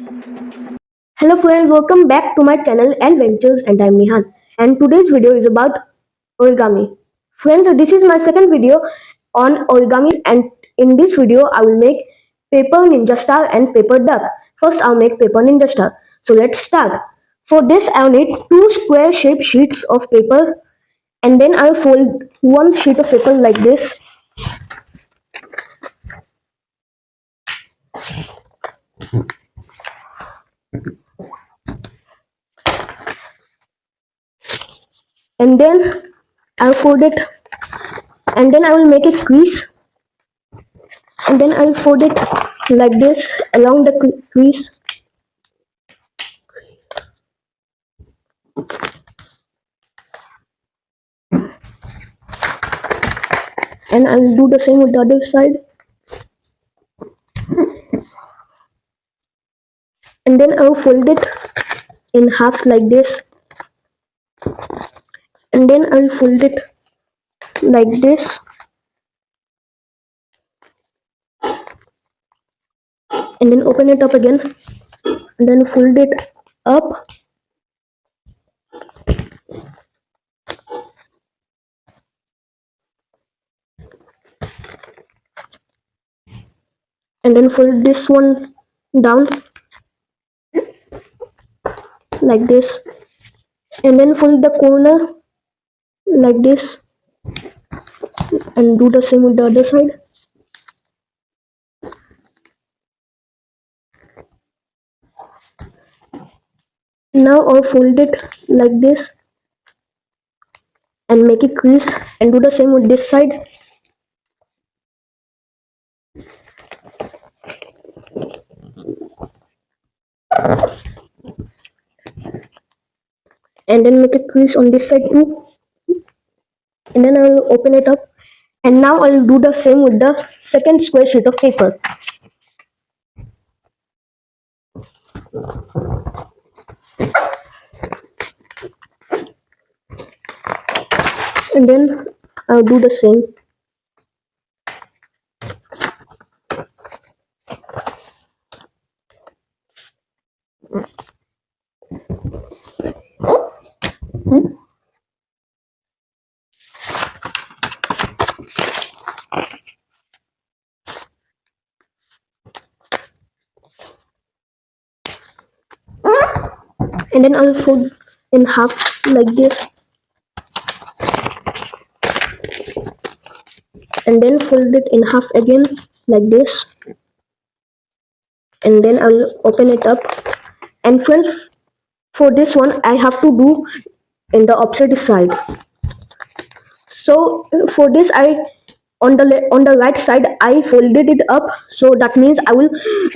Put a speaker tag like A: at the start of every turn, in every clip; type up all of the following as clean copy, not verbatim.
A: Hello friends, welcome back to my channel Adventures and I'm Nihan. And today's video is about origami. Friends, this is my second video on origamis and in this video I will make paper ninja star and paper duck. First I'll make paper ninja star. So let's start. For this I'll need two square shaped sheets of paper and then I'll fold one sheet of paper like this and then I'll fold it and then I will make a crease and then I'll fold it like this along the crease and I'll do the same with the other side and then I'll fold it in half like this and then I'll fold it like this and then open it up again and then fold it up and then fold this one down like this and then fold the corner like this and do the same with the other side. Now I'll fold it like this and make a crease and do the same with this side and then make a crease on this side too and then I'll open it up and now I'll do the same with the second square sheet of paper and then I'll do the same and then I'll fold in half like this and then fold it in half again like this and then I'll open it up and friends, for this one I have to do in the opposite side. So for this I on the right side I folded it up, so that means I will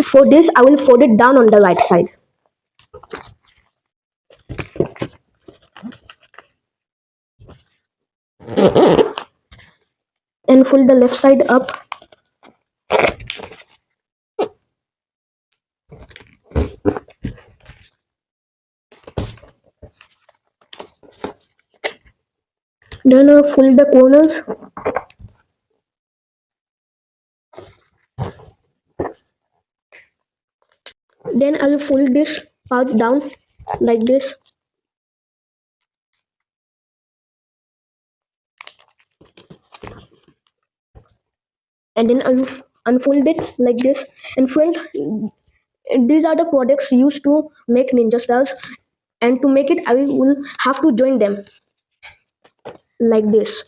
A: for this I will fold it down on the right side and fold the left side up then I'll fold the corners then I will fold this part down like this and then I will unfold it like this and friends, these are the products used to make ninja stars and to make it I will have to join them like this.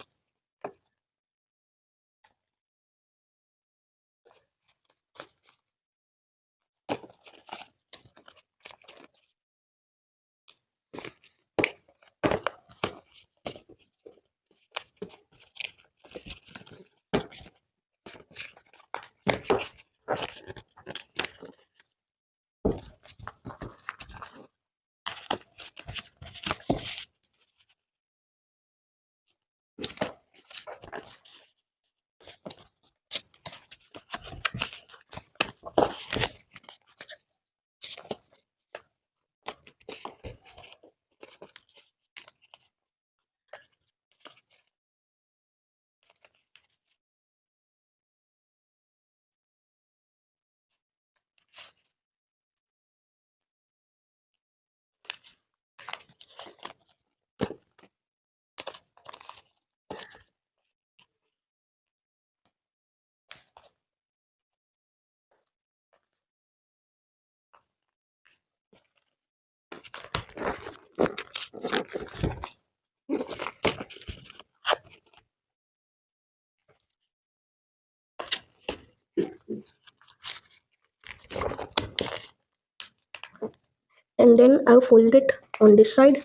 A: and then I'll fold it on this side.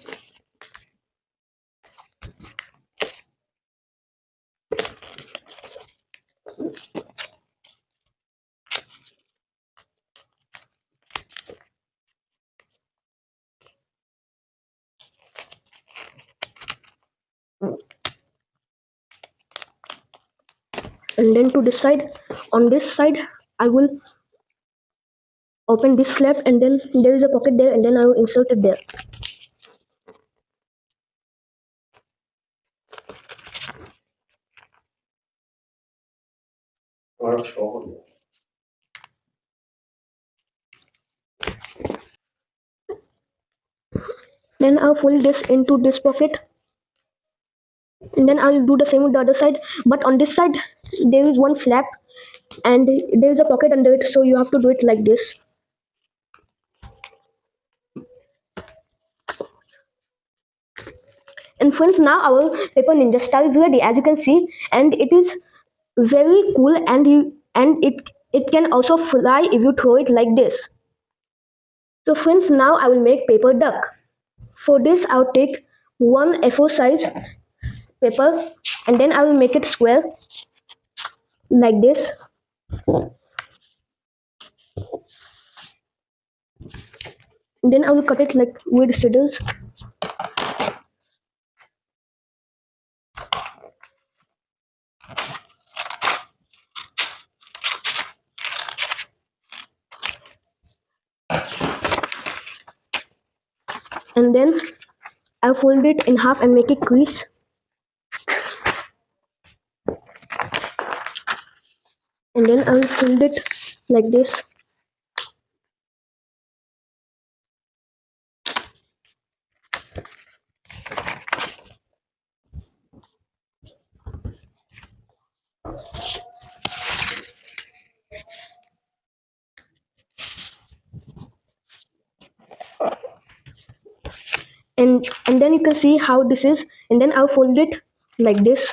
A: And then to this side, on this side, I will open this flap, and then there is a pocket there, and then I will insert it there. Then I'll fold this into this pocket, and then I'll do the same with the other side. But on this side, there is one flap, and there is a pocket under it, so you have to do it like this. And friends, now our paper ninja star is ready, as you can see, and it is very cool, and it can also fly if you throw it like this. So friends, now I will make paper duck. For this, I'll take one A4 size paper, and then I will make it square like this. And then I will cut it like with scissors. And then I'll fold it in half and make a crease. And then I will fold it like this. And then you can see how this is, and then I'll fold it like this.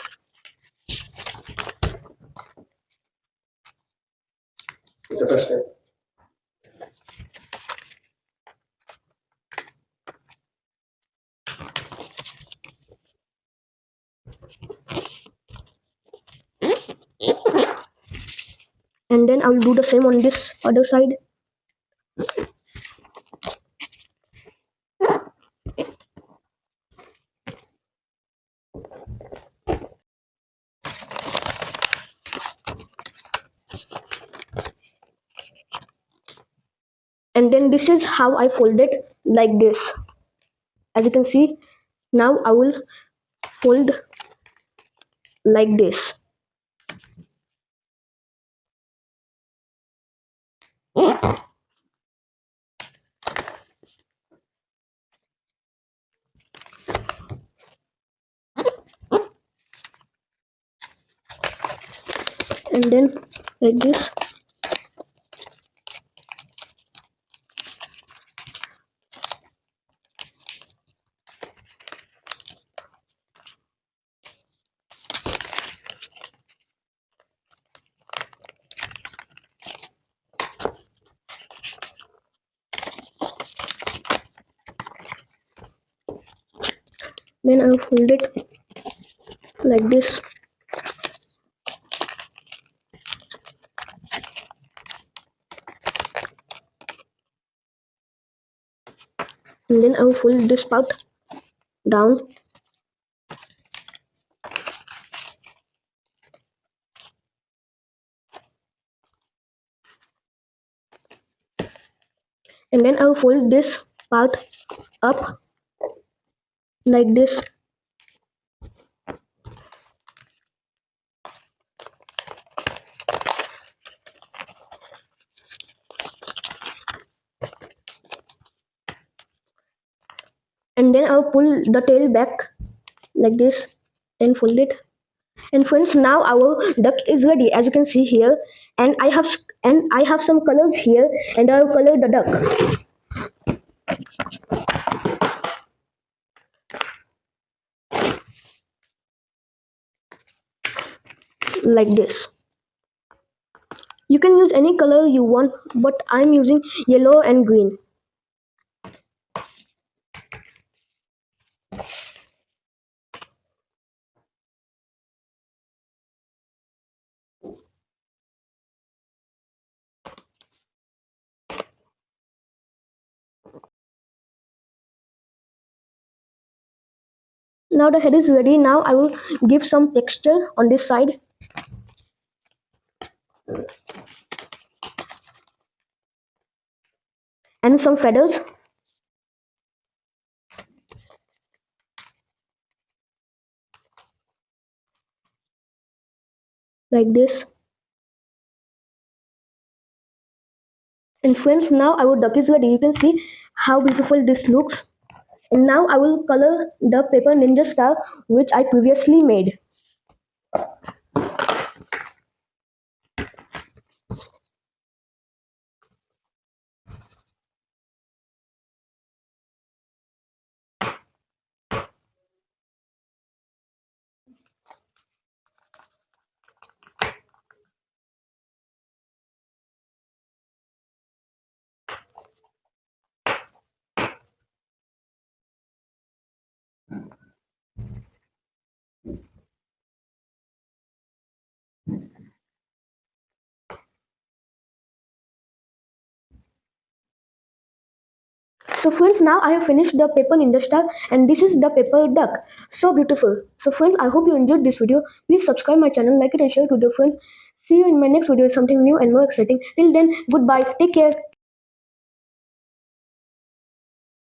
A: And then I'll do the same on this other side. And then this is how I fold it like this. As you can see, now I will fold like this. And then like this. Then I'll fold it like this. And then I'll fold this part down. And then I'll fold this part up like this. And then I'll pull the tail back like this and fold it. And friends, now our duck is ready, as you can see here. And I have some colors here, and I'll color the duck like this. You can use any color you want, but I'm using yellow and green. Now the head is ready. Now I will give some texture on this side and some feathers like this. And friends, now our duck is ready. You can see how beautiful this looks. And now I will color the paper ninja star which I previously made. So friends, now I have finished the paper ninja star and this is the paper duck. So beautiful. So friends, I hope you enjoyed this video. Please subscribe my channel, like it and share to your friends. See you in my next video with something new and more exciting. Till then, goodbye. Take care.